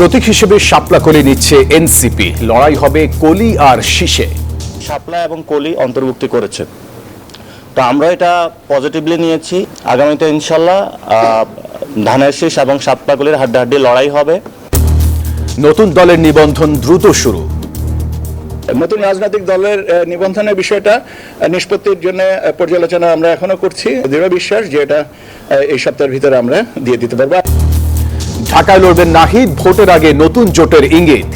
প্রতীক হিসেবে শাপলা কলি নিচ্ছে এনসিপি, লড়াই হবে কলি আর শীষে। শাপলা এবং কলি অন্তর্ভুক্তি করেছে, তো আমরা এটা পজিটিভলি নিয়েছি। আগামীতে ইনশাল্লাহ ধানের শীষ এবং শাপলা কলির হাড্ডাহাড্ডি লড়াই হবে। নতুন দলের নিবন্ধন দ্রুত শুরু। নতুন রাজনৈতিক দলের নিবন্ধনের বিষয়টা নিষ্পত্তির জন্য পর্যালোচনা আমরা এখনো করছি। দৃঢ় বিশ্বাস যে এটা এই সপ্তাহের ভিতরে আমরা দিয়ে দিতে পারবো। ঢাকায় লড়বেন নাহিদ, ভোটের আগে নতুন জোটের ইঙ্গিত।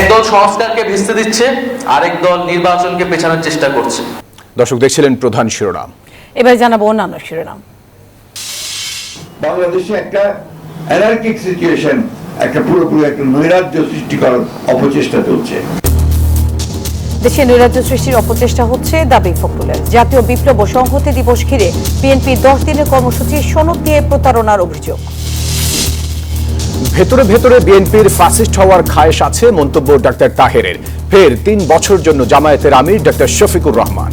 একদল সংস্কারকে ভিস্তে দিচ্ছে, আরেক দল নির্বাচনকে পেছানোর চেষ্টা করছে। দর্শক দেখছিলেন প্রধান শিরোনাম। এবার জানাবো অন্যান্য শিরোনাম। বাংলাদেশে একটা অ্যানার্কিক সিচুয়েশন, একটা পুরোপুরি একটা নৈরাজ্য সৃষ্টি করার অপচেষ্টা চলছে। দেশে নৈরাজ্য সৃষ্টির অপচেষ্টা হচ্ছে দাবি ফখরুলের। জাতীয় বিপ্লব ও সংহতি দিবস ঘিরে বিএনপির 10 দিনের কর্মসূচি সনদ দিয়ে প্রতারণার অভিযোগ। ভেতরে ভেতরে বিএনপির ফাসিস্ট হওয়ার খায়েশ আছে, মন্তব্য ডাক্তার তাহেরের। ফের 3 বছর জন্য জামায়াতের আমির ডাক্তার শফিকুর রহমান।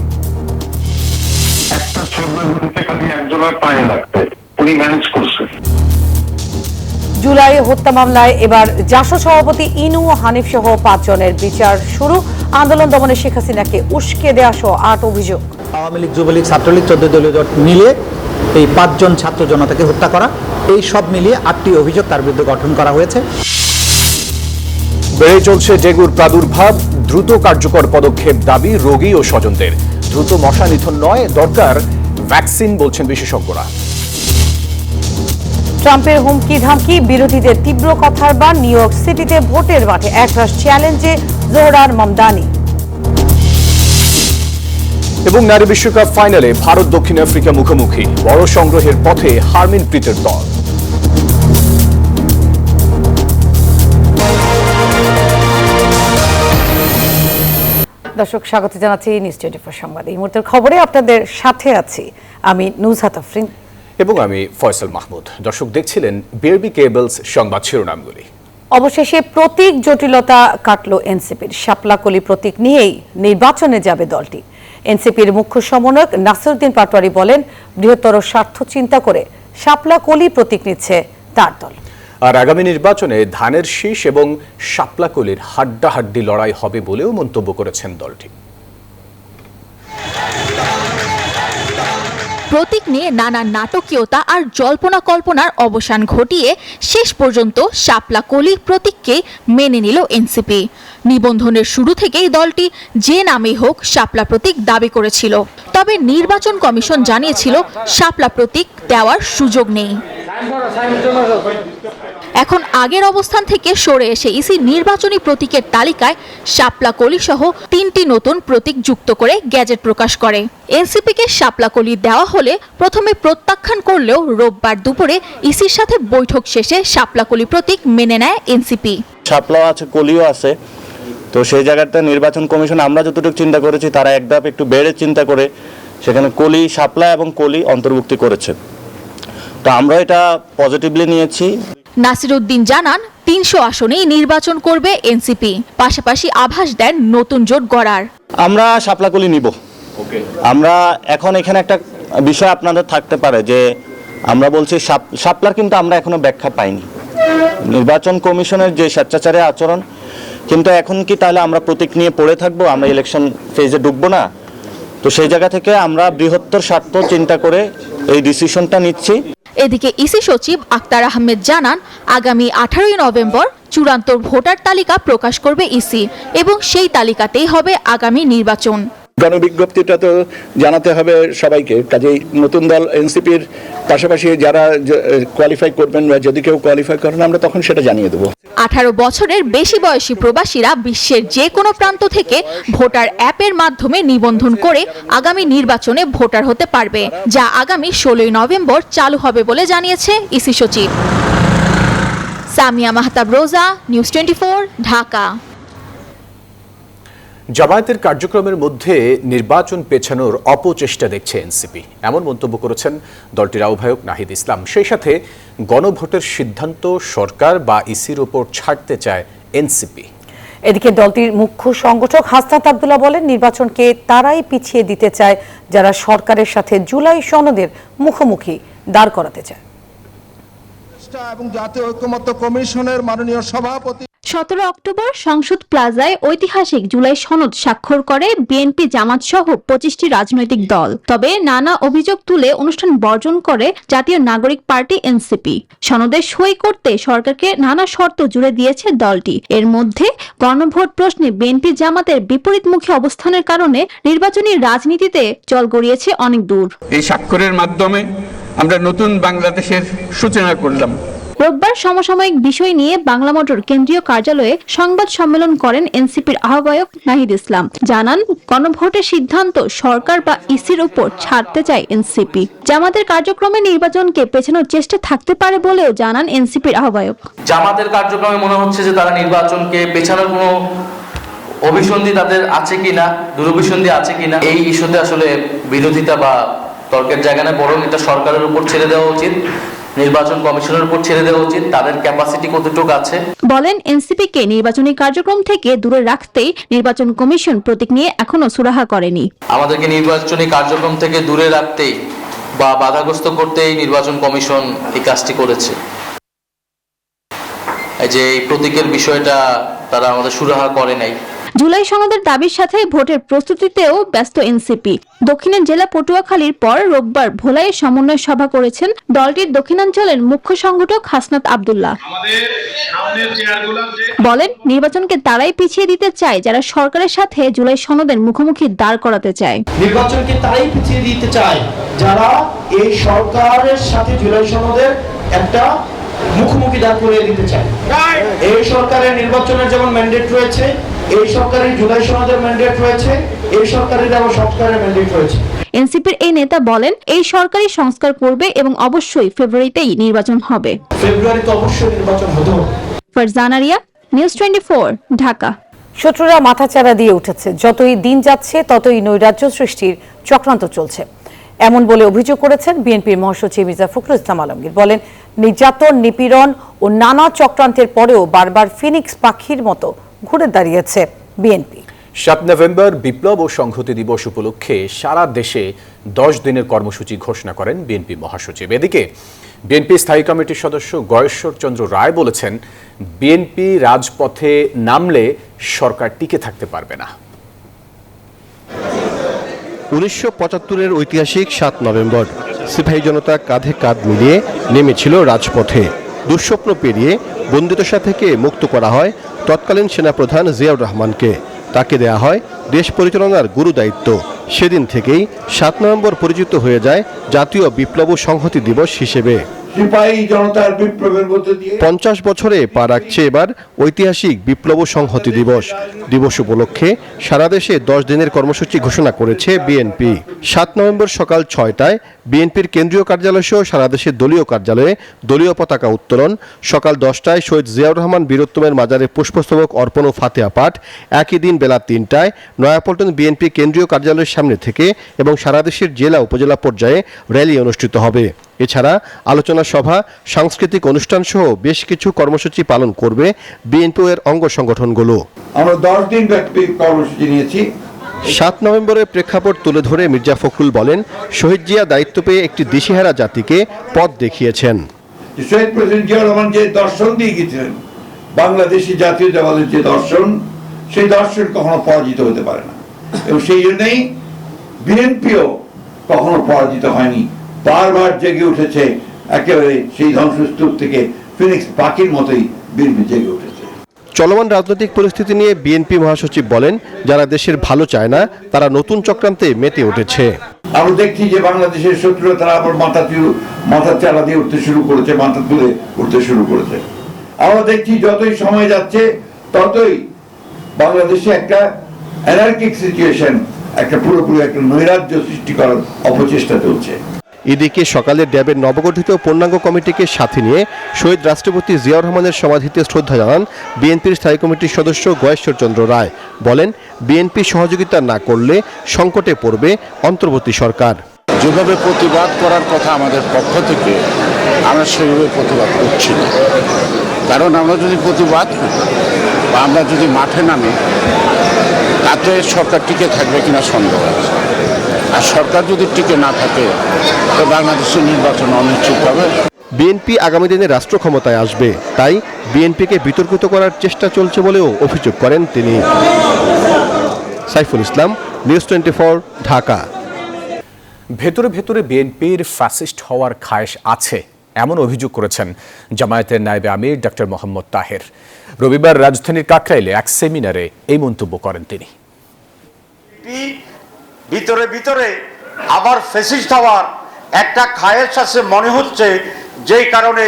একটা ছবিতে খালি একজনের পায়ে লাগবে, উনি ম্যানেজ করছেন। জুলাই হত্যা মামলায় এবার জাসদ সভাপতি ইনু ও হানিফ সহ 5 জনের বিচার শুরু। আন্দোলন দমনে শেখ হাসিনাকে উস্কে দেওয়া সহ 8 অভিযোগ। আওয়ামী লীগ, যুবলীগ, ছাত্রলীগ 14 দলীয় জোট মিলিয়ে এই 5 জন ছাত্র জনতাকে হত্যা করা, এই সব মিলিয়ে 8টি অভিযোগ তার বিরুদ্ধে গঠন করা হয়েছে। বেড়ে চলছে ডেঙ্গুর প্রাদুর্ভাব, দ্রুত কার্যকর পদক্ষেপ দাবি রোগী ও স্বজনদের। দ্রুত মশা নিধন নয়, দরকার ভ্যাকসিন বলছেন বিশেষজ্ঞরা। ট্রাম্পের হুমকি ধামকি, বিরোধীদের তীব্র কথার বার। নিউ ইয়র্ক সিটিতে ভোটের মাঠে একরাশ চ্যালেঞ্জে জোহরার মামদানি। এবং নারী বিশ্বকাপ ফাইনালে ভারত দক্ষিণ আফ্রিকা মুখোমুখি, বড় সংগ্রহের পথে হারমিনপ্রীতের দল। দর্শক স্বাগত জানাচ্ছি নিউজ 24 সংবাদ। এই মুহূর্তের খবরে আপনাদের সাথে আছি আমি নুজহাত আফরিন এবং আমি ফয়সাল মাহমুদ। দর্শক দেখছিলেন বিআরবি কেবলস সংবাদ শিরোনামগুলি। অবশেষে প্রতীক জটিলতা কাটলো এনসিপির। শাপলা কলি প্রতীক নিয়েই নির্বাচনে যাবে দলটি। এনসিপির মুখ্য সমন্বয়ক নাসিরউদ্দিন পাটোয়ারি বলেন, বৃহত্তর স্বার্থ চিন্তা করে শাপলা কলি প্রতীক নিচ্ছে তার দল। আর আগামী নির্বাচনে ধানের শীষ এবং শাপলা কলির হাড্ডাহাড্ডি লড়াই হবে বলেও মন্তব্য করেছেন দলটি। প্রতীক নিয়ে নানা নাটকীয়তা আর জল্পনা কল্পনার অবসান ঘটিয়ে শেষ পর্যন্ত শাপলা কলি প্রতীককে মেনে নিল এনসিপি। নিবন্ধনের শুরু থেকেই দলটি যে নামেই হোক শাপলা প্রতীক দাবি করেছিল, তবে নির্বাচন কমিশন জানিয়েছিল শাপলা প্রতীক দেওয়ার সুযোগ নেই। এখন আগের অবস্থান থেকে সরে এসে ইসি নির্বাচনী প্রতীকের তালিকায় শাপলা কলি সহ 3টি নতুন প্রতীক যুক্ত করে গ্যাজেট প্রকাশ করে। এনসিপিকে শাপলা কলি দেওয়া হলে প্রথমে প্রত্যাখ্যান করলেও রোববার দুপুরে ইসির সাথে বৈঠক শেষে শাপলা কলি প্রতীক মেনে নেয় এনসিপি। শাপলাও আছে, কলিও আছে, তো সেই জায়গাতে নির্বাচন কমিশন আমরা যতটুকু চিন্তা করেছি তারা এক ধাপ একটু বেড়ে চিন্তা করে সেখানে কলি, শাপলা এবং কলি অন্তর্ভুক্তি করেছে, তো আমরা এটা পজিটিভলি নিয়েছি। নাসিরউদ্দিন জানান 300 আসনেই নির্বাচন করবে এনসিপি, পাশাপাশি আভাস দেন নতুন জোট গড়ার। আমরা শাপলা কলি নিব। আমরা এখন এখানে একটা বিষয় আপনাদের থাকতে পারে যে আমরা বলছি শাপলার, কিন্তু আমরা এখনো ব্যাখ্যা পাইনি নির্বাচন কমিশনের যে স্বেচ্ছাচারী আচরণ। কিন্তু এখন কি তাহলে আমরা প্রতীক নিয়ে পড়ে থাকবো, আমরা ইলেকশন ফেজে ঢুকবো না? তো সেই জায়গা থেকে আমরা বৃহত্তর স্বার্থ চিন্তা করে এই ডিসিশনটা নিচ্ছি। এদিকে ইসি সচিব আক্তার আহমেদ জানান, আগামী 18ই নভেম্বর চূড়ান্ত ভোটার তালিকা প্রকাশ করবে ইসি এবং সেই তালিকাতেই হবে আগামী নির্বাচন। গণবিজ্ঞপ্তিটা তো জানাতে হবে সবাইকে, কাজেই নতুন দল এনসিপির পাশাপাশি যারা কোয়ালিফাই করবেন বা যদি কেউ কোয়ালিফাই করেন আমরা তখন সেটা জানিয়ে দেবো। 18 বছরের বেশি বয়সী প্রবাসীরা বিশ্বের যে কোনো প্রান্ত থেকে ভোটার অ্যাপের মাধ্যমে নিবন্ধন করে আগামী নির্বাচনে ভোটার হতে পারবে, যা আগামী 16ই নভেম্বর চালু হবে বলে জানিয়েছে ইসি সচিব। সামিয়া মাহতাব রোজা, নিউজ 24, ঢাকা। জামায়াতের কার্যক্রমের মধ্যে নির্বাচন পেছানোর অপচেষ্টা দেখছে এনসিপি, এমন মন্তব্য করেছেন দলটির আহ্বায়ক নাহিদ ইসলাম। সেই সাথে গণভোটের সিদ্ধান্ত সরকার বা ইসির উপর ছাড়তে চায় এনসিপি। এদিকে দলটির মুখ্য সংগঠক হাসনাত আব্দুল্লাহ বলেন, নির্বাচনকে তারাই পিছিয়ে দিতে চায় যারা সরকারের সাথে জুলাই সনদের মুখোমুখি দাঁড় করাতে চায়। এবং জাতীয় ঐকমত্য কমিশনের মাননীয় সভাপতি 17 অক্টোবর সংসদ প্লাজায় ঐতিহাসিক জুলাই সনদ স্বাক্ষর করে বিএনপি জামাত সহ 25টি রাজনৈতিক দল। তবে নানা অভিযোগ তুলে অনুষ্ঠান বর্জন করে জাতীয় নাগরিক পার্টি এনসিপি। সনদে সই করতে সরকারকে নানা শর্ত জুড়ে দিয়েছে দলটি। এর মধ্যে গণভোট প্রশ্নে বিএনপি জামাতের বিপরীতমুখী অবস্থানের কারণে নির্বাচনী রাজনীতিতে জল গড়িয়েছে অনেক দূর। এই স্বাক্ষরের মাধ্যমে আমরা নতুন বাংলাদেশের সূচনা করলাম। রোববার সমসাময়িক বিষয় নিয়ে বাংলা মোটর কেন্দ্রীয় কার্যালয়ে সংবাদ সম্মেলন করেন এনসিপির আহ্বায়ক নাহিদ ইসলাম। জানান, গণভোটের সিদ্ধান্ত সরকার বা ইসির উপর ছাড়তে চায় এনসিপি। জামাতের কার্যক্রমে নির্বাচনকে পেছানোর চেষ্টা থাকতে পারে বলেও জানান এনসিপির আহ্বায়ক। জামাতের কার্যক্রমে মনে হচ্ছে যে তারা নির্বাচনকে পেছানোর কোনো অভিসন্ধি তাদের আছে কিনা, দুরভিসন্ধি আছে কিনা, এই ইস্যুতে আসলে বিরোধিতা বা তর্কের জায়গা না, বরং এটা সরকারের উপর ছেড়ে দেওয়া উচিত, নির্বাচন কমিশনের উপর ছেড়ে দেওয়া উচিত, তাদের ক্যাপাসিটি কতটুকু আছে। বলেন, এনসিপিকে নির্বাচনী কার্যক্রম থেকে দূরে রাখতেই নির্বাচন কমিশন প্রতীক নিয়ে এখনো সুরাহা করেনি। আমাদেরকে নির্বাচনী কার্যক্রম থেকে দূরে রাখতেই বা বাধাগ্রস্ত করতেই নির্বাচন কমিশন এই কাজটি করেছে। এই যে এই প্রতীকের বিষয়টা তারা আমাদের সুরাহা করে নাই। জুলাই সনদের দাবির সাথে ভোটের প্রস্তুতিতেও ব্যস্ত এনসিপি। দক্ষিণের জেলা পটুয়াখালীর পর রোববার ভোলায় সমন্বয় সভা করেছেন দলটির দক্ষিণাঞ্চলের মুখ্য সংগঠক হাসনাত আব্দুল্লাহ। বলেন, নির্বাচনকে তারাই পিছিয়ে দিতে চায় যারা সরকারের সাথে জুলাই সনদের মুখোমুখি দাঁড় করাতে চায়। নির্বাচনকে তারাই পিছিয়ে দিতে চায় যারা এই সরকারের সাথে জুলাই সনদের একটা মুখোমুখি দাঁড় করিয়ে দিতে চায়। এই সরকারের নির্বাচনের যেমন ম্যান্ডেট রয়েছে, এই সরকারের জুলাই সনদের ম্যান্ডেট রয়েছে, এই সরকারের আবার সংস্কারের ম্যান্ডেট রয়েছে। এনসিপির এই নেতা বলেন, এই সরকারি সংস্কার করবে এবং অবশ্যই ফেব্রুয়ারিতেই নির্বাচন হবে। ফেব্রুয়ারিতে অবশ্যই নির্বাচন হবে। ফারজানা রিয়া, নিউজ 24, ঢাকা। শত্রুরা মাথাচাড়া দিয়ে উঠেছে, যতই দিন যাচ্ছে ততই নৈরাজ্য সৃষ্টির চক্রান্ত চলছে, এমন বলে অভিযোগ করেছেন বিএনপির মহাসচিব মির্জা ফখরুল ইসলাম আলমগীর। বলেন, নির্যাতন, নিপীড়ন ও নানা চক্রান্তের পরেও বারবার ফিনিক্স পাখির মতো ঘুরে দাঁড়িয়েছে বিএনপি। 7 নভেম্বর বিপ্লব ও সংহতি দিবস উপলক্ষে সারা দেশে 10 দিনের কর্মসূচি ঘোষণা করেন বিএনপি মহাসচিব। এদিকে বিএনপি স্থায়ী কমিটির সদস্য গয়েশ্বর চন্দ্র রায় বলেছেন, বিএনপি রাজপথে নামলে সরকার টিকে থাকতে পারবে না। 1975-এর ঐতিহাসিক 7 নভেম্বর সিপাহী জনতা কাঁধে কাঁধ মিলিয়ে নেমেছিল রাজপথে। দুঃস্বপ্ন পেরিয়ে বন্দিদশা থেকে মুক্ত করা হয় তৎকালীন সেনাপ্রধান জিয়াউর রহমানকে। তাকে দেয়া হয় দেশ পরিচালনার গুরু দায়িত্ব। সেদিন থেকেই 7 নভেম্বর পরিচিত হয়ে যায় জাতীয় বিপ্লব ও সংহতি দিবস হিসেবে। সিপাহী জনতার বিপ্লবের মধ্যে দিয়ে 50 বছরে পা রাখছে এবার ঐতিহাসিক বিপ্লব ও সংহতি দিবস। দিবস উপলক্ষে সারা দেশে 10 দিনের কর্মসূচি ঘোষণা করেছে বিএনপি। 7 নভেম্বর সকাল 6টায় বিএনপির কেন্দ্রীয় কার্যালয় সহ সারা দেশের দলীয় কার্যালয়ে দলীয় পতাকা উত্তোলন, সকাল 10টায় শহীদ জিয়াউর রহমান বীরোত্তমের মাজারে পুষ্পস্তবক অর্পণ ও ফাতিহা পাঠ, একই দিন বেলা 3টায় নয়াপল্টন বিএনপি কেন্দ্রীয় কার্যালয়ের সামনে থেকে এবং সারা দেশের জেলা উপজেলা পর্যায়ে র্যালি অনুষ্ঠিত হবে। এছাড়া আলোচনা সভা, সাংস্কৃতিক অনুষ্ঠান সহ বেশ কিছু কর্মসূচি পালন করবে বিএনপি এর অঙ্গ সংগঠনগুলো। আমরা 10 দিন ব্যাপী কর্মসূচি নিয়েছি। 7 নভেম্বরের প্রেক্ষাপট তুলে ধরে মির্জা ফখরুল বলেন, শহীদ জিয়া দায়িত্ব পেয়ে একটি দিশেহারা জাতিকে পথ দেখিয়েছেন। শহীদ প্রেসিডেন্ট জিয়াউর রহমান যে দর্শন দিয়ে গিয়েছিলেন, বাংলাদেশি জাতীয়তাবাদের যে দর্শন, সেই দর্শন কখনো পরাজিত হতে পারে না এবং সেই জন্যই বিএনপিও কখনো পরাজিত হয়নি, বারবার জেগে উঠেছে। একেবারে সেই ধ্বংসস্তূপ থেকে ফিনিক্স পাখির মতোই বিএনপি জেগে উঠেছে। চলমান রাজনৈতিক পরিস্থিতি নিয়ে বিএনপি মহাসচিব বলেন, যারা দেশের ভালো চায় না তারা নতুন চক্রান্তে মেতে উঠেছে। আমরা দেখছি যে বাংলাদেশের শত্রুরা তারা আবার মাথা চালা দিয়ে উঠতে শুরু করেছে, মাথা তুলে উঠতে শুরু করেছে। আমরা দেখছি যতই সময় যাচ্ছে ততই বাংলাদেশে একটা অ্যানার্কিক সিচুয়েশন, একটা পুরোপুরি একটা নৈরাজ্য সৃষ্টি করার অপচেষ্টা চলছে। এদিকে সকালে ড্যাবের নবগঠিত পূর্ণাঙ্গ কমিটিকে সাথে নিয়ে শহীদ রাষ্ট্রপতি জিয়াউর রহমানের সমাধিতে শ্রদ্ধা জানান বিএনপির স্থায়ী কমিটির সদস্য গয়েশ্বর চন্দ্র রায়। বলেন, বিএনপি সহযোগিতা না করলে সংকটে পড়বে অন্তর্বর্তী সরকার। যেভাবে প্রতিবাদ করার কথা আমাদের পক্ষ থেকে, আমরা সেভাবে প্রতিবাদ করছি না। কারণ আমরা যদি প্রতিবাদ করি বা আমরা যদি মাঠে নামি, তাতে সরকার টিকে থাকবে কিনা সন্দেহ আছে। আর সরকার যদি টিকে না থাকে তো বাংলাদেশের নির্বাচন অনিশ্চিত হবে। বিএনপি আগামী দিনে রাষ্ট্র ক্ষমতায় আসবে, তাই বিএনপিকে বিতর্কিত করার চেষ্টা চলছে বলেও অভিযোগ করেন তিনি। সাইফুল ইসলাম, নিউজ 24, ঢাকা। ভেতরে ভেতরে বিএনপির ফ্যাসিস্ট হওয়ার খায়েশ আছে, এমন অভিযোগ করেছেন জামায়াতের নায়েবে আমির ডক্টর মোহাম্মদ তাহের। রবিবার রাজধানীর কাকরাইলে এক সেমিনারে এই মন্তব্য করেন তিনি। ভিতরে ভিতরে আবার ফ্যাসিস্ট হওয়ার একটা খায়েশ আছে মনে হচ্ছে, যেই কারণে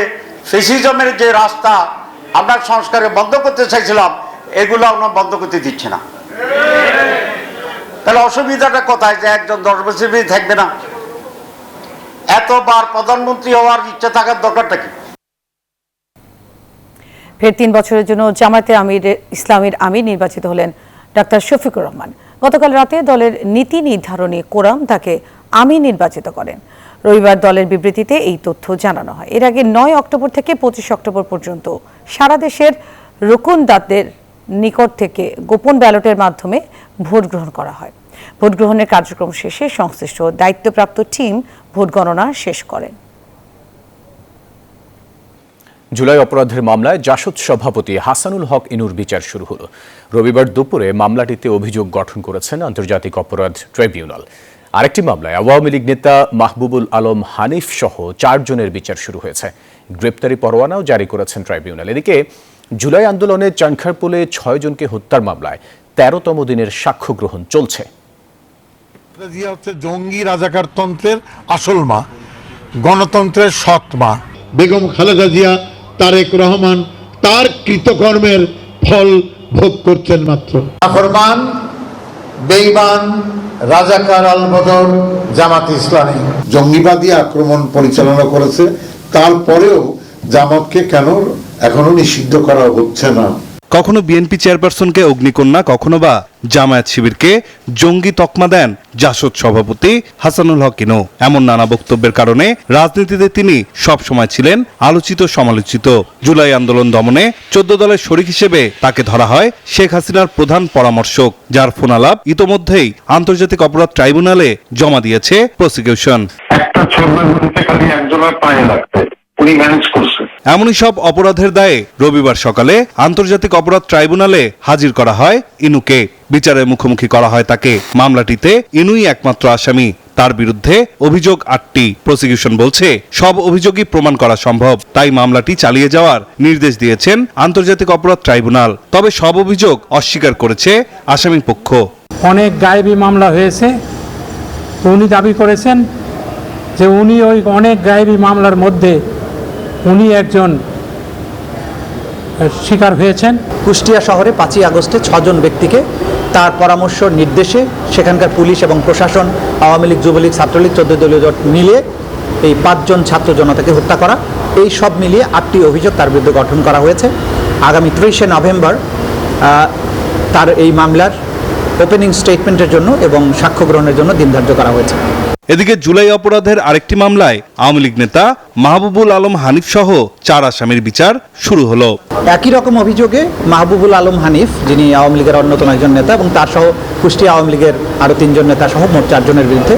ফ্যাসিজমের যে রাস্তা আমরা সংস্কারে বন্ধ করতে চাইছিলাম, এগুলো আমরা বন্ধ করতে দিচ্ছে না। তাহলে অসুবিধাটা কোথায় যে একজন 10 বছর থাকবে না? এতবার প্রধানমন্ত্রী হওয়ার ইচ্ছা থাকার দরকারটা কি? ফের 3 বছরের জন্য জামায়াতে ইসলামীর আমির নির্বাচিত হলেন ডাক্তার শফিকুর রহমান। গতকাল রাতে দলের নীতি নির্ধারণী কোরাম তাকে আমির নির্বাচিত করেন। রবিবার দলের বিবৃতিতে এই তথ্য জানানো হয়। এর আগে 9 অক্টোবর থেকে 25 অক্টোবর পর্যন্ত সারা দেশের রুকুনদারদের নিকট থেকে গোপন ব্যালটের মাধ্যমে ভোট গ্রহণ করা হয়। ভোট গ্রহণের কার্যক্রম শেষে সংশ্লিষ্ট দায়িত্বপ্রাপ্ত টিম ভোট গণনা শেষ করেন। জুলাই অপরাধের মামলায় জাসদ সভাপতি হাসানুল হক ইনুর বিচার শুরু হলো। রবিবার দুপুরে মামলাটিতে অভিযোগ গঠন করেছেন আন্তর্জাতিক অপরাধ ট্রাইব্যুনাল। আরেকটি মামলায় আওয়ামী লীগ নেতা মাহবুবুল আলম হানিফ সহ 4 জনের বিচার শুরু হয়েছে। গ্রেপ্তারি পরোয়ানাও জারি করেছেন ট্রাইব্যুনাল। এদিকে জুলাই আন্দোলনে চানখারপুলে 6 জনকে হত্যার মামলায় 13তম দিনের সাক্ষ্য গ্রহণ চলছে। হচ্ছে জঙ্গি রাজাকার তন্ত্রের আসল মা, গণতন্ত্রের সৎ মা। বেগম খালেদা জিয়া, তারেক রহমান তার কৃতকর্মের ফল ভোগ করছেন মাত্র। ফরমান বেঈমান রাজাকার আল-বদর জামাত ইসলামী জঙ্গিবাদী আক্রমণ পরিচালনা করেছে, তারপরেও জামাতকে কেন এখনো নিষিদ্ধ করা হচ্ছে না? কখনো বিএনপি চেয়ারপারসনকে অগ্নিকন্যা, কখনো বা জামায়াত শিবিরকে জঙ্গি তকমা দেন জাসদ সভাপতি হাসানুল হক ইনু। এমন নানা বক্তব্যের কারণে রাজনীতিতে তিনি সব সময় ছিলেন আলোচিত সমালোচিত। জুলাই আন্দোলন দমনে 14 দলের শরিক হিসেবে তাকে ধরা হয় শেখ হাসিনার প্রধান পরামর্শক, যার ফোনালাপ ইতোমধ্যেই আন্তর্জাতিক অপরাধ ট্রাইব্যুনালে জমা দিয়েছে প্রসিকিউশন। একটা ছবির মধ্যে খালি একজনের পায়ে লাগবে, উনি ম্যানেজ করছে। এমনই সব অপরাধের দায়ে রবিবার সকালে আন্তর্জাতিক অপরাধ ট্রাইব্যুনালে হাজির করা হয় ইনুকে। বিচারের মুখোমুখি করা হয় তাকে। মামলাটিতে ইনুই একমাত্র আসামি। তার বিরুদ্ধে অভিযোগ 8টি। প্রসিকিউশন বলছে সব অভিযোগই প্রমাণ করা সম্ভব, তাই মামলাটি চালিয়ে যাওয়ার নির্দেশ দিয়েছেন আন্তর্জাতিক অপরাধ ট্রাইব্যুনাল। তবে সব অভিযোগ অস্বীকার করেছে আসামি পক্ষ। অনেক গায়েবী মামলা হয়েছে, উনি দাবি করেছেন যে উনি ওই অনেক গায়েবী মামলার মধ্যে উনি একজন শিকার হয়েছেন। কুষ্টিয়া শহরে 5ই আগস্টে 6 জন ব্যক্তিকে তার পরামর্শ নির্দেশে সেখানকার পুলিশ এবং প্রশাসন, আওয়ামী লীগ, যুবলীগ, ছাত্রলীগ 14 দলীয় জোট মিলিয়ে এই 5 জন ছাত্র জনতাকে হত্যা করা, এই সব মিলিয়ে 8টি অভিযোগ তার বিরুদ্ধে গঠন করা হয়েছে। আগামী 30শে নভেম্বর তার এই মামলার ওপেনিং স্টেটমেন্টের জন্য এবং সাক্ষ্য গ্রহণের জন্য দিন ধার্য করা হয়েছে। এদিকে জুলাই অপরাধের আরেকটি মামলায় আওয়ামী লীগ নেতা মাহবুবুল আলম হানিফ সহ 4 আসামির বিচার শুরু হলো। একই রকম অভিযোগে মাহবুবুল আলম হানিফ, যিনি আওয়ামী লীগের অন্যতম একজন নেতা, এবং তার সহ কুষ্টিয়া আওয়ামী লীগের আরও 3 জন নেতা সহ মোট 4 জনের বিরুদ্ধে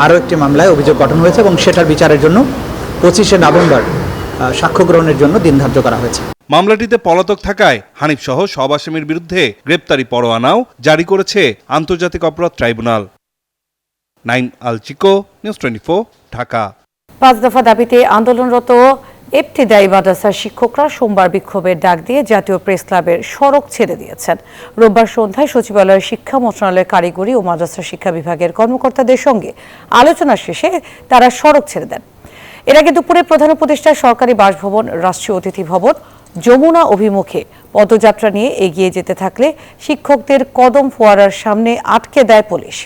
আরও একটি মামলায় অভিযোগ গঠন হয়েছে এবং সেটার বিচারের জন্য 25শে নভেম্বর সাক্ষ্য গ্রহণের জন্য দিন ধার্য করা হয়েছে। মামলাটিতে পলাতক থাকায় হানিফ সহ সব আসামির বিরুদ্ধে গ্রেপ্তারি পরোয়ানাও জারি করেছে আন্তর্জাতিক অপরাধ ট্রাইব্যুনাল। নাইম আল চিকো, নিউজ 24, ঢাকা। 5 দফা দাবিতে আন্দোলনরত ইবতেদায়ী মাদ্রাসার শিক্ষকরা সোমবার বিক্ষোভের ডাক দিয়ে জাতীয় প্রেস ক্লাবের সড়ক ছেড়ে দিয়েছেন। রোববার সন্ধ্যায় সচিবালয়ের শিক্ষা মন্ত্রণালয়ের কারিগরি ও মাদ্রাসা শিক্ষা বিভাগের কর্মকর্তাদের সঙ্গে আলোচনা শেষে তারা সড়ক ছেড়ে দেন। এর আগে দুপুরে প্রধান উপদেষ্টা সরকারি বাসভবন, রাষ্ট্রীয় অতিথি ভবন, যমুনা অভিমুখে পদযাত্রা নিয়ে এগিয়ে যেতে থাকলে শিক্ষকদের কদম ফোয়ারার সামনে আটকে দেয় পুলিশ।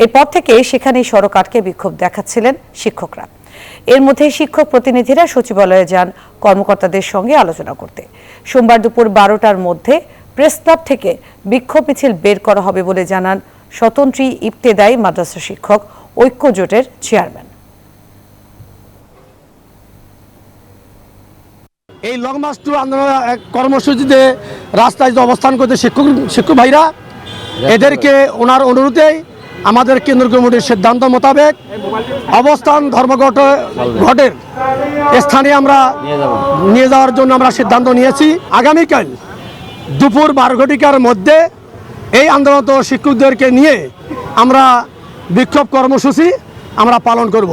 এরপর থেকে সেখানেই সড়ক আটকে বিক্ষোভ দেখাচ্ছিলেন শিক্ষকরা। এর মধ্যে শিক্ষক প্রতিনিধিরা সচিবালয়ে যান কর্মকর্তাদের সঙ্গে আলোচনা করতে। সোমবার দুপুর 12টার মধ্যে প্রেস ক্লাব থেকে বিক্ষোভ মিছিল বের করা হবে বলে জানান স্বতন্ত্রী ইবতেদায়ী মাদ্রাসা শিক্ষক ঐক্য জোটের চেয়ারম্যান। এই লং মার্চ টু আন্দোলন কর্মসূচিতে রাস্তায় যে অবস্থান করতে শিক্ষক ভাইরা, এদেরকে ওনার অনুরোধেই আমাদের কেন্দ্র কমিটির সিদ্ধান্ত মোতাবেক অবস্থান ধর্মঘটের স্থানে আমরা নিয়ে যাওয়ার জন্য আমরা সিদ্ধান্ত নিয়েছি। আগামীকাল দুপুর 12 ঘটিকার মধ্যে এই আন্দোলনরত শিক্ষকদেরকে নিয়ে আমরা বিক্ষোভ কর্মসূচি আমরা পালন করব।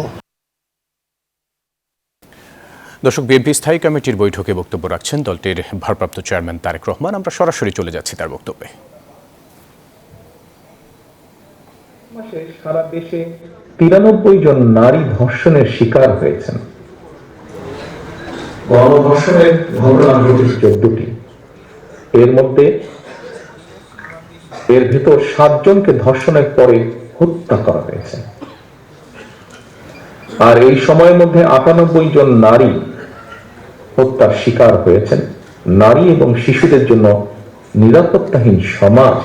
দর্শক, বিএনপি স্থায়ী কমিটির বৈঠকে বক্তব্য রাখছেন দলটির ভারপ্রাপ্ত চেয়ারম্যান তারেক রহমান। আমরা সরাসরি চলে যাচ্ছি তার বক্তব্যে। সারা দেশে 93 জন নারী ধর্ষণের শিকার হয়েছেন। গণধর্ষণের ঘটনা ঘটেছে 14টি। এর মধ্যে এর ভেতর 7 জনকে ধর্ষণের পরে হত্যা করা হয়েছে। আর এই সময়ের মধ্যে 98 জন নারী হত্যার শিকার হয়েছেন। নারী এবং শিশুদের জন্য নিরাপত্তাহীন সমাজ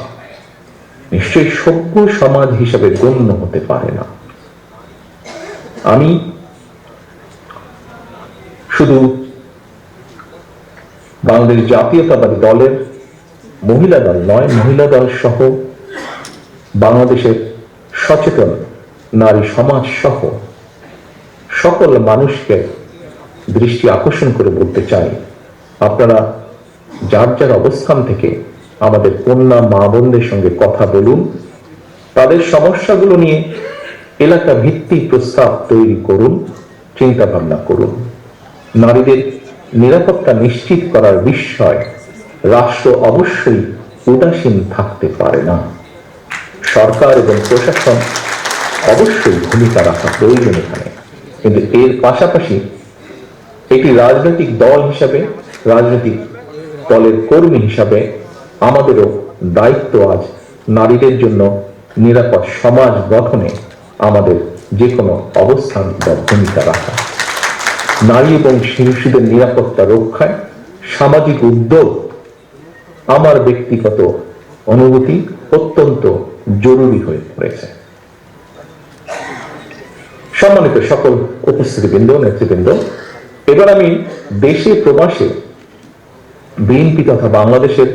নিশ্চয়ই সভ্য সমাজ হিসেবে গণ্য হতে পারে না। আমি শুধু বাংলাদেশ জাতীয়তাবাদী দলের মহিলা দল নয়, মহিলা দল সহ বাংলাদেশের সচেতন নারী সমাজ সহ সকল মানুষকে দৃষ্টি আকর্ষণ করে বলতে চাই, আপনারা যার যার অবস্থান থেকে আমাদের কন্যা মা বোনদের সঙ্গে কথা বলুন, তাদের সমস্যাগুলো নিয়ে এলাকা ভিত্তিক প্রস্তাব তৈরি করুন, চিন্তা ভাবনা করুন। নারীদের নিরাপত্তা নিশ্চিত করার বিষয় রাষ্ট্র অবশ্যই উদাসীন থাকতে পারে না। সরকার এবং প্রশাসন অবশ্যই ভূমিকা রাখা প্রয়োজন এখানে, কিন্তু এর পাশাপাশি একটি রাজনৈতিক দল হিসাবে, রাজনৈতিক দলের কর্মী হিসাবে আমাদেরও দায়িত্ব আজ নারীদের জন্য নিরাপদ সমাজ গঠনে আমাদের যে কোনো অবস্থান বা ভূমিকা রাখা। নারী এবং শিশুদের নিরাপত্তা রক্ষায় সামাজিক উদ্যোগ আমার ব্যক্তিগত অনুভূতি অত্যন্ত জরুরি হয়ে পড়েছে। সম্মানিত সকল উপস্থিতিবৃন্দ, নেতৃবৃন্দ, এবার আমি দেশে প্রবাসে বিএনপি তথা বাংলাদেশের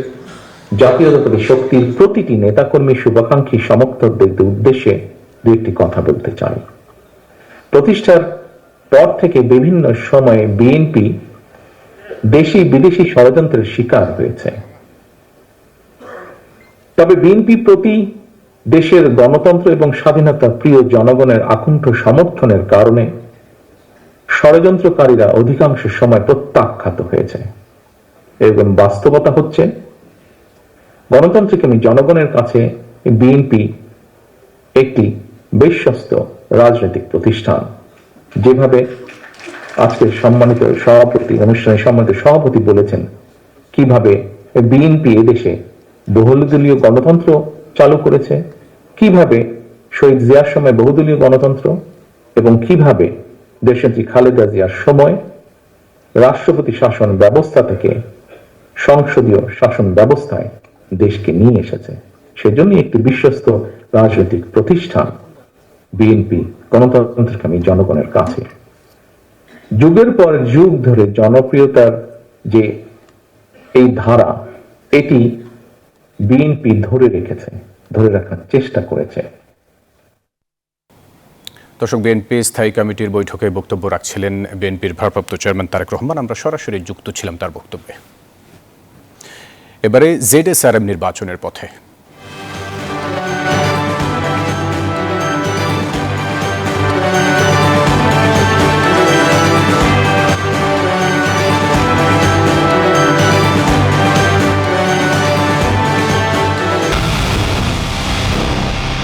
জাতীয়তাবাদী শক্তির প্রতিটি নেতাকর্মী, শুভাকাঙ্ক্ষী, সমর্থকদের উদ্দেশ্যে দু একটি কথা বলতে চাই। প্রতিষ্ঠার পর থেকে বিভিন্ন সময়ে বিএনপি দেশি বিদেশি ষড়যন্ত্রের শিকার হয়েছে। তবে বিএনপি প্রতি দেশের গণতন্ত্র এবং স্বাধীনতা প্রিয় জনগণের আকুণ্ঠ সমর্থনের কারণে ষড়যন্ত্রকারীরা অধিকাংশ সময় প্রত্যাখ্যাত হয়েছে। এবং বাস্তবতা হচ্ছে গণতান্ত্রিক জনগণের কাছে বিএনপি একটি বিশ্বস্ত রাজনৈতিক প্রতিষ্ঠান। যেভাবে আজকের সম্মানিত সভাপতি, অনুষ্ঠানের সম্মানিত সভাপতি বলেছেন কিভাবে বিএনপি এদেশে বহুদলীয় গণতন্ত্র চালু করেছে, কিভাবে শহীদ জিয়ার সময় বহুদলীয় গণতন্ত্র এবং কিভাবে দেশনেত্রী খালেদা জিয়ার সময় রাষ্ট্রপতি শাসন ব্যবস্থা থেকে সংসদীয় শাসন ব্যবস্থায় দেশকে নিয়ে এসেছে। সেজন্য একটি বিশ্বস্ত রাজনৈতিক প্রতিষ্ঠান বিএনপি গণতন্ত্রকামী জনগণের কাছে যুগের পর যুগ ধরে জনপ্রিয়তার যে এই ধারা, এটি বিএনপি ধরে রেখেছে, ধরে রাখার চেষ্টা করেছে। দর্শক, বিএনপি স্থায়ী কমিটির বৈঠকে বক্তব্য রাখছিলেন বিএনপির ভারপ্রাপ্ত চেয়ারম্যান তারেক রহমান। আমরা সরাসরি যুক্ত ছিলাম তার বক্তব্যে। এবারে জেডএসআরএম নির্বাচনের পথে।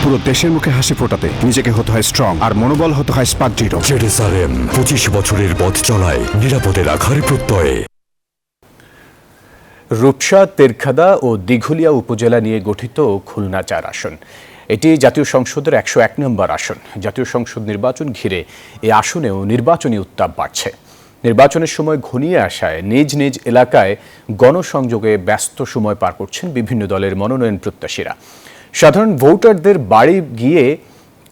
পুরো দেশের মুখে হাসি ফোটাতে নিজেকে হতে হয় স্ট্রং, আর মনোবল হতে হয় স্পার্জিরো। জেডএসআরএম 25 বছরের পথ চলায় নিরাপদে রাখার প্রত্যয়ে। রূপসা, তেরখাদা ও দিঘুলিয়া উপজেলা নিয়ে গঠিত খুলনা 4 আসন। এটি জাতীয় সংসদের 101 নম্বর আসন। জাতীয় সংসদ নির্বাচন ঘিরে এই আসনেও নির্বাচনী উত্তাপ বাড়ছে। নির্বাচনের সময় ঘনিয়ে আসায় নিজ নিজ এলাকায় গণসংযোগে ব্যস্ত সময় পার করছেন বিভিন্ন দলের মনোনয়ন প্রত্যাশীরা। সাধারণ ভোটারদের বাড়ি গিয়ে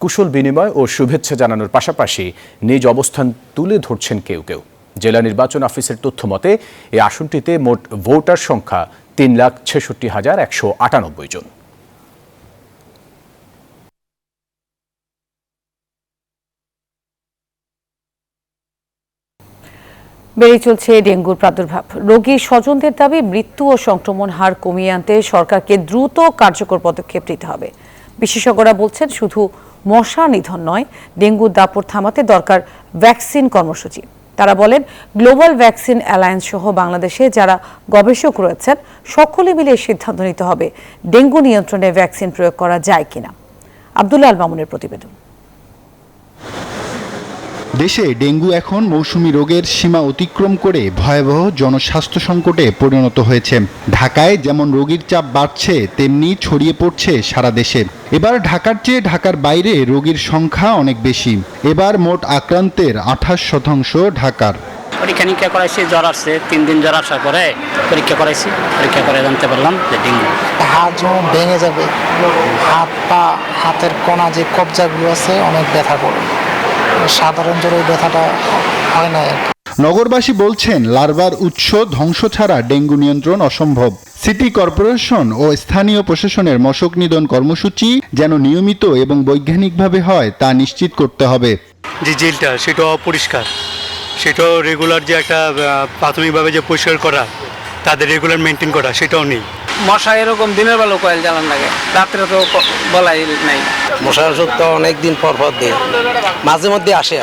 কুশল বিনিময় ও শুভেচ্ছা জানানোর পাশাপাশি নিজ অবস্থান তুলে ধরছেন কেউ কেউ। জেলা নির্বাচন অফিসের তথ্য মতে এই আসনটিতে মোট ভোটার সংখ্যা 3,66,198 জন। বেড়ে চলছে ডেঙ্গুর প্রাদুর্ভাব। রোগী স্বজনদের দাবি মৃত্যু ও সংক্রমণ হার কমিয়ে আনতে সরকারকে দ্রুত কার্যকর পদক্ষেপ নিতে হবে। বিশেষজ্ঞরা বলছেন শুধু মশা নিধন নয়, ডেঙ্গুর দাপট থামাতে দরকার ভ্যাকসিন কর্মসূচি। তারা বলেন গ্লোবাল ভ্যাকসিন অ্যালায়েন্স সহ বাংলাদেশে যারা গবেষক রয়েছেন সকলে মিলে সিদ্ধান্ত নিতে হবে ডেঙ্গু নিয়ন্ত্রণে ভ্যাকসিন প্রয়োগ করা যায় কিনা। আব্দুল্লাহ আল মামুনের প্রতিবেদন। দেশে ডেঙ্গু এখন মৌসুমী রোগের সীমা অতিক্রম করে ভয়াবহ জনস্বাস্থ্য সংকটে পরিণত হয়েছে। ঢাকায় যেমন রোগীর চাপ বাড়ছে, তেমনি ছড়িয়ে পড়ছে সারা দেশে। এবার ঢাকার চেয়ে ঢাকার বাইরে রোগীর সংখ্যা অনেক বেশি। এবার মোট আক্রান্তের 28% ঢাকার। পরীক্ষা নিরীক্ষা করাইছি, জ্বর আসছে, 3 দিন জ্বর আসার পরে পরীক্ষা করাইছি। পরীক্ষা করে জানতে পারলাম যে ডেঙ্গু। হাত যেমন ভেঙে যাবে, হাত পা, হাতের কোনা যে কবজাগুলো আছে অনেক ব্যথা করে। সাধারণ জ্বরে ব্যথাটা হয় না। নগরবাসী বলছেন লার্ভার উৎস ধ্বংস ছাড়া ডেঙ্গু নিয়ন্ত্রণ অসম্ভব। সিটি কর্পোরেশন ও স্থানীয় প্রশাসনের মশক নিধন কর্মসূচি যেন নিয়মিত এবং বৈজ্ঞানিকভাবে হয় তা নিশ্চিত করতে হবে। যে জেলটা সেটাও অপরিষ্কার, সেটাও রেগুলার যে একটা প্রাথমিকভাবে যে পরিষ্কার করা, তাদের রেগুলার মেনটেন করা, সেটাও নেই। মশা এরকম দিনের বেলা কয়েল জ্বালান লাগে, রাত্রে তো বলাই নাই। মশার ওষুধ তো অনেকদিন পর দেয়, মাঝে মধ্যে আসে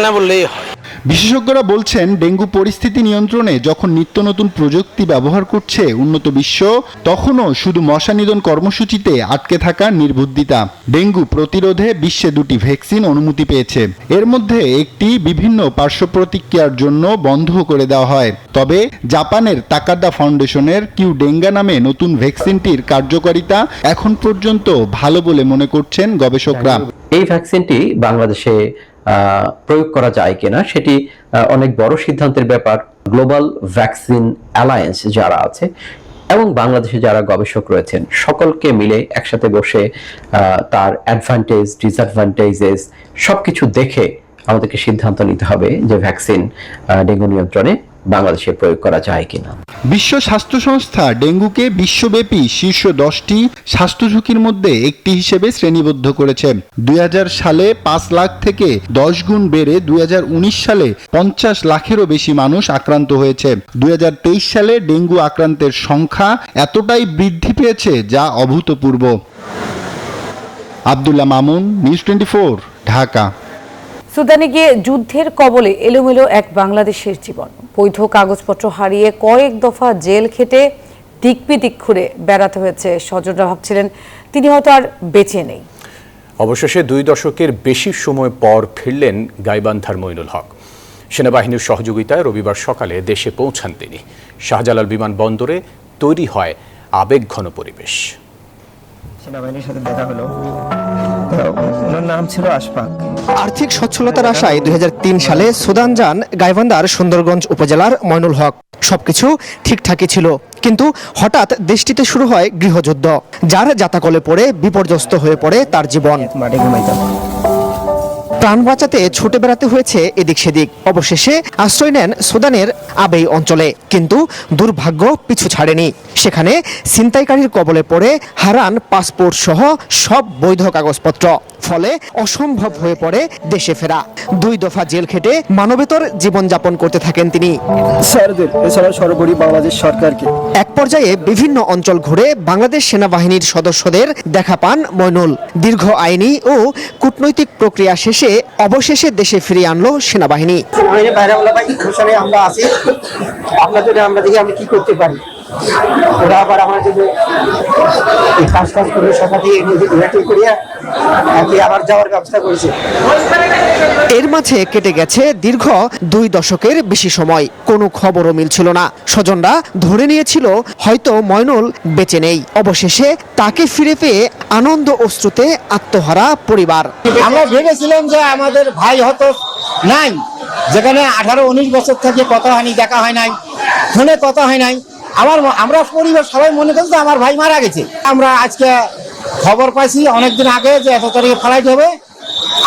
না বললেই হয়। বিশেষজ্ঞরা বলছেন ডেঙ্গু পরিস্থিতি নিয়ন্ত্রণে যখন নিত্য নতুন প্রযুক্তি ব্যবহার করছে উন্নত বিশ্ব, তখনও শুধু মশা নিধন কর্মসূচিতে আটকে থাকা নির্বুদ্ধিতা। ডেঙ্গু প্রতিরোধে বিশ্বে 2টি ভ্যাকসিন অনুমতি পেয়েছে। এর মধ্যে একটি বিভিন্ন পার্শ্ব প্রতিক্রিয়ার জন্য বন্ধ করে দেওয়া হয়। তবে জাপানের তাকাদা ফাউন্ডেশনের কিউডেঙ্গা নামে নতুন ভ্যাকসিনটির কার্যকারিতা এখন পর্যন্ত ভালো বলে মনে করছেন গবেষকরা। এই ভ্যাকসিনটি বাংলাদেশে প্রয়োগ করা যায় কিনা সেটি অনেক বড় সিদ্ধান্তের ব্যাপার। গ্লোবাল ভ্যাকসিন অ্যালায়েন্স যারা আছে এবং বাংলাদেশে যারা গবেষক রয়েছেন সকলকে মিলে একসাথে বসে তার অ্যাডভান্টেজ, ডিসঅ্যাডভান্টেজেস সবকিছু দেখে আমাদেরকে সিদ্ধান্ত নিতে হবে যে ভ্যাকসিন ডেঙ্গু নিয়ন্ত্রণে বাংলাদেশে প্রয়োগ করা যায় কিনা। বিশ্ব স্বাস্থ্য সংস্থা ডেঙ্গুকে বিশ্বব্যাপী শীর্ষ 10টি স্বাস্থ্য ঝুঁকির মধ্যে একটি হিসেবে শ্রেণীবদ্ধ করেছে। 2000 সালে 5 লাখ থেকে 10 গুণ বেড়ে 2019 সালে 50 লাখেরও বেশি মানুষ আক্রান্ত হয়েছে। 2023 সালে ডেঙ্গু আক্রান্তের সংখ্যা এতটাই বৃদ্ধি পেয়েছে যা অভূতপূর্ব। আব্দুল্লাহ মামুন, নিউজ 24, ঢাকা। সুদানে গিয়ে যুদ্ধের কবলে এলোমেলো এক বাংলাদেশের জীবন। বৈধ কাগজপত্র হারিয়ে কয়েক দফা জেল খেটে দিক বিদিক ঘুরে বেড়াতে হয়েছে। স্বজনরা ভাবছিলেন তিনি হয়তো আর বেঁচে নেই। অবশেষে 2 দশকের বেশি সময় পর ফিরলেন গাইবান্ধার মইনুল হক। সেনাবাহিনীর সহযোগিতায় রবিবার সকালে দেশে পৌঁছান তিনি। শাহজালাল বিমানবন্দরে তৈরি হয় আবেগঘন পরিবেশ। সেনাবাহিনীর সাথে দেখা হলো, ওনার নাম ছিল আশফাক। আর্থিক সচ্ছলতার আশায় 2003 সালে সুদান যান গাইবান্ধার সুন্দরগঞ্জ উপজেলার মইনুল হক। সবকিছু ঠিকঠাকই ছিল, কিন্তু হঠাৎ দেশটিতে শুরু হয় গৃহযুদ্ধ, যার জাতাকলে পড়ে বিপর্যস্ত হয়ে পড়ে তার জীবন। প্রাণ বাঁচাতে ছুটে বেড়াতে হয়েছে এদিক সেদিক। অবশেষে আশ্রয় নেন সুদানের আবেই অঞ্চলে, কিন্তু দুর্ভাগ্য পিছু ছাড়েনি। সেখানে ছিনতাইকারীর কবলে পড়ে হারান পাসপোর্ট সহ সব বৈধ কাগজপত্র। ফলে অসম্ভব হয়ে পড়ে দেশে ফেরা। 2 দফা জেল খেটে মানবেতর জীবনযাপন করতে থাকেন তিনি। এছাড়া সর্বোপরি বাংলাদেশ সরকারকে। এক পর্যায়ে বিভিন্ন অঞ্চল ঘুরে বাংলাদেশ সেনাবাহিনীর সদস্যদের দেখা পান মইনুল। দীর্ঘ আইনি ও কূটনৈতিক প্রক্রিয়া শেষে অবশেষে দেশে ফিরিয়ে আনলো সেনাবাহিনী। আমরা আছি, আপনাদের আমরা দেখি আমরা কি করতে পারি। ওরা আবার আমার যদি কাজ করে সকাল থেকে করিয়া আবার যাওয়ার ব্যবস্থা করেছে। এর মাঝে কেটে গেছে দীর্ঘ 2 দশকের বেশি সময়। কোনো খবরও মিলছিল না। স্বজনরা ধরে নিয়েছিল হয়তো মইনুল বেঁচে নেই। অবশেষে তাকে ফিরে পেয়ে আনন্দ অশ্রুতে আত্মহারা পরিবার। আমরা ভেবেছিলাম যে আমাদের ভাই হয়তো নাই, যেখানে 18-19 বছর থেকে কথা হয়নি, দেখা হয় নাই, ফোনে কথা হয় নাই। আমরা পরিবার সবাই মনে করছি আমার ভাই মারা গেছে। আমরা আজকে খবর পাইছি অনেকদিন আগে যে এত তারিখে ফ্লাইট হবে,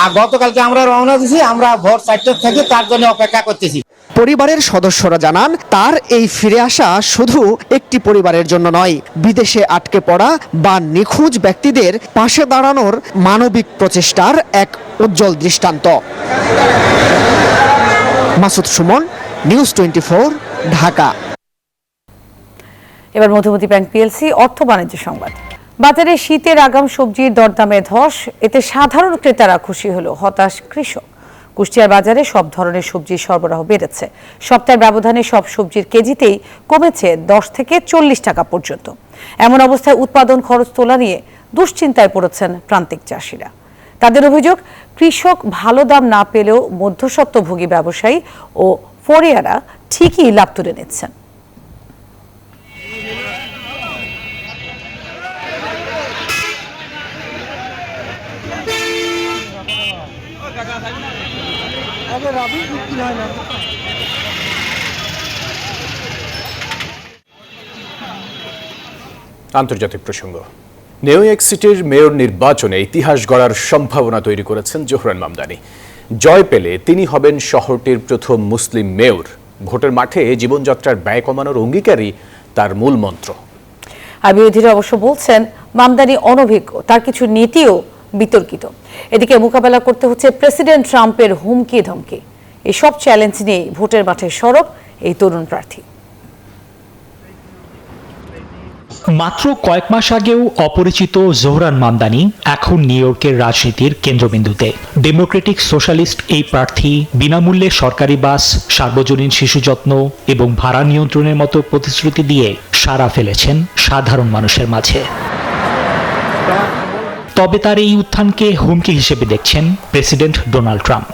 আর গতকালকে আমরা রওনা দিছি। আমরা ভোর 4টা থেকে তার জন্য অপেক্ষা করতেছি। পরিবারের সদস্যরা জানান তার এই ফিরে আসা শুধু একটি পরিবারের জন্য নয়, বিদেশে আটকে পড়া বা নিখোঁজ ব্যক্তিদের পাশে দাঁড়ানোর মানবিক প্রচেষ্টার এক উজ্জ্বল দৃষ্টান্ত। মাসুদ সুমন, নিউজ 24 ঢাকা। এবার মধুমতি ব্যাংক পিএলসি অর্থ বাণিজ্য সংবাদ। বাজারে শীতের আগাম সবজির দরদামে ধস, এতে সাধারণ ক্রেতারা খুশি হলো, হতাশ কৃষক। কুষ্টিয়ার বাজারে সব ধরনের সবজির সরবরাহ বেড়েছে। সপ্তাহের ব্যবধানে সব সবজির কেজিতেই কমেছে 10 থেকে 40 টাকা পর্যন্ত। এমন অবস্থায় উৎপাদন খরচ তোলা নিয়ে দুশ্চিন্তায় পড়েছেন প্রান্তিক চাষিরা। তাদের অভিযোগ, কৃষক ভালো দাম না পেলেও মধ্যস্বত্বভোগী ব্যবসায়ী ও ফরিয়ারা ঠিকই লাভ তুলে নিচ্ছেন। আন্তর্জাতিক প্রসঙ্গ। নিউ ইয়র্ক সিটির মেয়র নির্বাচনে ইতিহাস গড়ার সম্ভাবনা তৈরি করেছেন জোহরান মামদানি। জয় পেলে তিনি হবেন শহরটির প্রথম মুসলিম মেয়র। ভোটের মাঠে জীবনযাত্রার ব্যয় কমানোর অঙ্গীকারই তার মূল মন্ত্র। আর বিরোধীরা অবশ্য বলছেন মামদানি অনভিজ্ঞ, তার কিছু নীতিও বিতর্কিত। এদিকে মোকাবেলা করতে হচ্ছে প্রেসিডেন্ট ট্রাম্পের হুমকি ধমকি। এসব চ্যালেঞ্জ নিয়ে ভোটের মাঠে সরব এই তরুণ প্রার্থী। মাত্র কয়েক মাস আগেও অপরিচিত জোহরান মামদানি এখন নিউ ইয়র্কের রাজনীতির কেন্দ্রবিন্দুতে। ডেমোক্রেটিক সোশ্যালিস্ট এই প্রার্থী বিনামূল্যে সরকারি বাস, সার্বজনীন শিশু যত্ন এবং ভাড়া নিয়ন্ত্রণের মতো প্রতিশ্রুতি দিয়ে সাড়া ফেলেছেন সাধারণ মানুষের মাঝে। তবে তার এই উত্থানকে হুমকি হিসেবে দেখছেন প্রেসিডেন্ট ডোনাল্ড ট্রাম্প।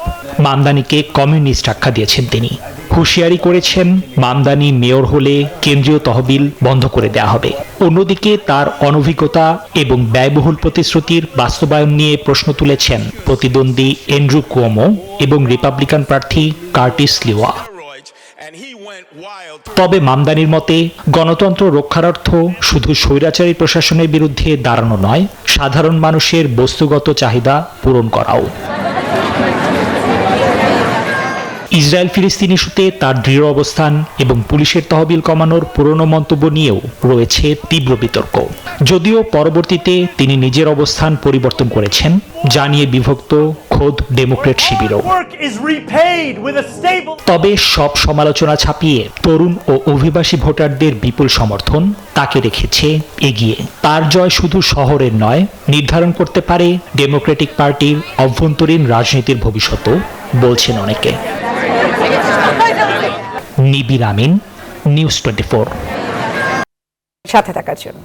মামদানিকে কমিউনিস্ট আখ্যা দিয়েছেন তিনি। হুঁশিয়ারি করেছেন মামদানি মেয়র হলে কেন্দ্রীয় তহবিল বন্ধ করে দেওয়া হবে। অন্যদিকে তার অনভিজ্ঞতা এবং ব্যয়বহুল প্রতিশ্রুতির বাস্তবায়ন নিয়ে প্রশ্ন তুলেছেন প্রতিদ্বন্দ্বী অ্যান্ড্রু কুয়োমো এবং রিপাবলিকান প্রার্থী কার্টিস লিওয়া। তবে মামদানির মতে গণতন্ত্র রক্ষার্থ শুধু স্বৈরাচারী প্রশাসনের বিরুদ্ধে দাঁড়ানো নয়, সাধারণ মানুষের বস্তুগত চাহিদা পূরণ করাও। ইসরায়েল ফিলিস্তিন ইস্যুতে তার দৃঢ় অবস্থান এবং পুলিশের তহবিল কমানোর পুরনো মন্তব্য নিয়েও রয়েছে তীব্র বিতর্ক। যদিও পরবর্তীতে তিনি নিজের অবস্থান পরিবর্তন করেছেন, যা নিয়ে বিভক্ত খোদ ডেমোক্রেট শিবিরও। তবে সব সমালোচনা ছাপিয়ে তরুণ ও অভিবাসী ভোটারদের বিপুল সমর্থন তাকে রেখেছে এগিয়ে। তার জয় শুধু শহরের নয়, নির্ধারণ করতে পারে ডেমোক্রেটিক পার্টির অভ্যন্তরীণ রাজনীতির ভবিষ্যৎও, বলছেন অনেকে। নিবির আমিন, নিউজ 24। সাথে থাকার জন্য